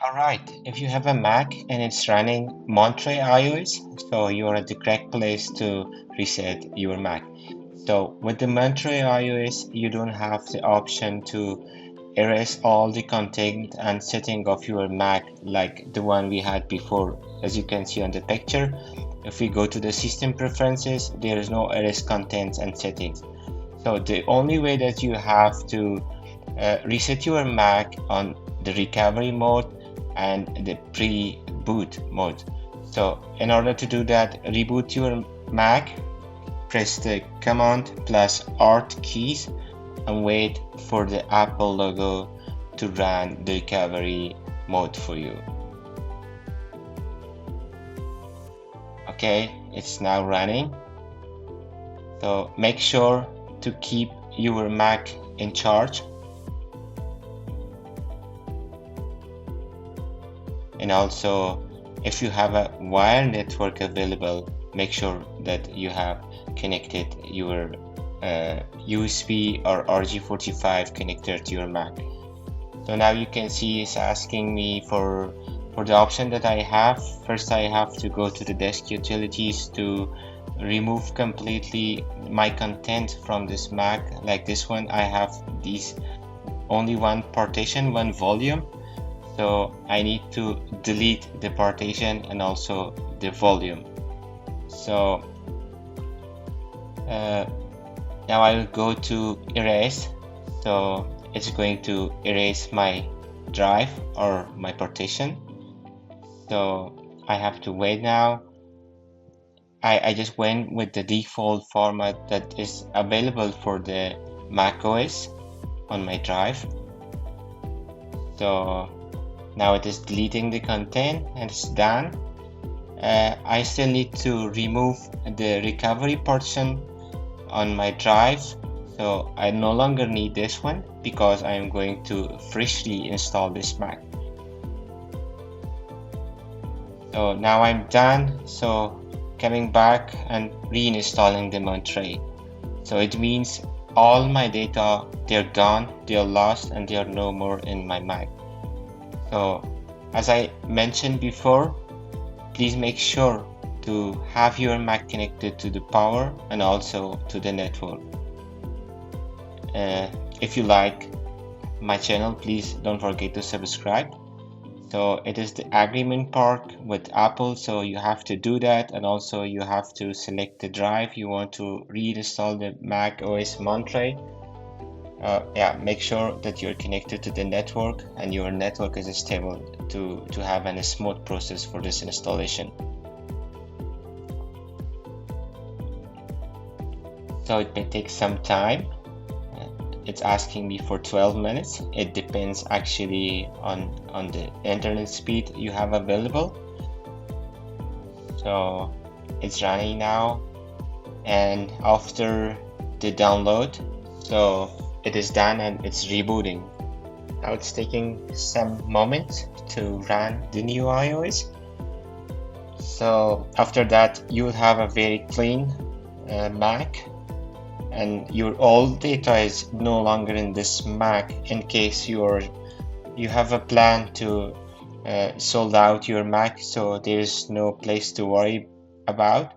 Alright, if you have a Mac and it's running Monterey iOS, so you're at the correct place to reset your Mac. So with the Monterey iOS, you don't have the option to erase all the content and setting of your Mac like the one we had before. As you can see on the picture, if we go to the system preferences, there is no erase contents and settings. So the only way that you have to reset your Mac on the recovery mode and the pre-boot mode. So in order to do that, reboot your Mac, press the Command plus Alt keys and wait for the Apple logo to run the recovery mode for you. Okay, it's now running. So make sure to keep your Mac in charge. And also, if you have a wire network available, make sure that you have connected your USB or RJ45 connector to your Mac. So now you can see it's asking me for the option that I have. First, I have to go to the desk utilities to remove completely my content from this Mac. Like this one, I have these only one partition, one volume. So I need to delete the partition and also the volume. So now I will go to erase. So it's going to erase my drive or my partition. So I have to wait now. I just went with the default format that is available for the macOS on my drive. So now it is deleting the content and it's done. I still need to remove the recovery portion on my drive. So I no longer need this one because I am going to freshly install this Mac. So now I'm done. So coming back and reinstalling the Monterey. So it means all my data, they're gone, they're lost, and they're no more in my Mac. So as I mentioned before, please make sure to have your Mac connected to the power and also to the network. If you like my channel, please don't forget to subscribe. So it is the agreement part with Apple, so you have to do that, and also you have to select the drive you want to reinstall the MacOS Monterey. Make sure that you're connected to the network and your network is stable to have a smooth process for this installation. So it may take some time. It's asking me for 12 minutes. It depends actually on the internet speed you have available. So it's running now, and after the download, so it is done and it's rebooting. Now it's taking some moments to run the new iOS. So after that, you will have a very clean Mac, and your old data is no longer in this Mac in case you have a plan to sold out your Mac, so there's no place to worry about.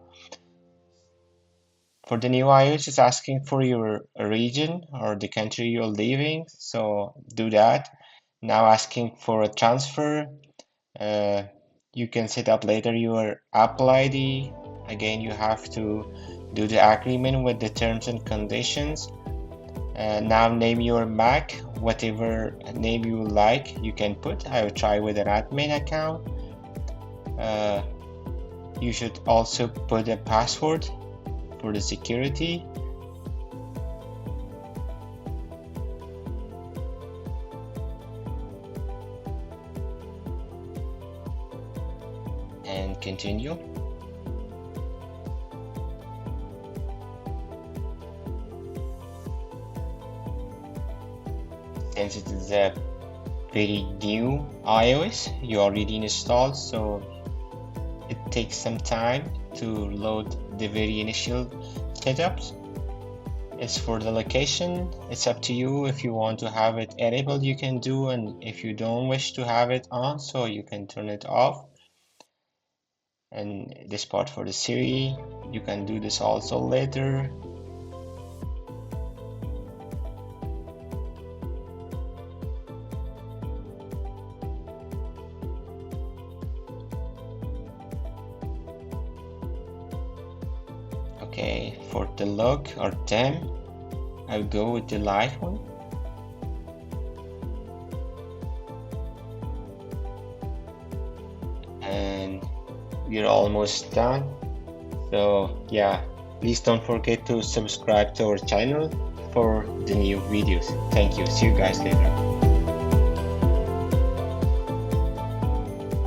For the new iOS, it's asking for your region or the country you're living, so do that. Now asking for a transfer. You can set up later your Apple ID. Again, you have to do the agreement with the terms and conditions. Now name your Mac, whatever name you like, you can put. I will try with an admin account. You should also put a password for the security. And continue. Since it is a very new iOS, you already installed, so it takes some time to load the very initial setups. As for the location, it's up to you. If you want to have it enabled, you can do, and if you don't wish to have it on, so you can turn it off. And this part for the Siri, you can do this also later. Okay, for the look or theme, I'll go with the light one. And we're almost done. So yeah, please don't forget to subscribe to our channel for the new videos. Thank you. See you guys later.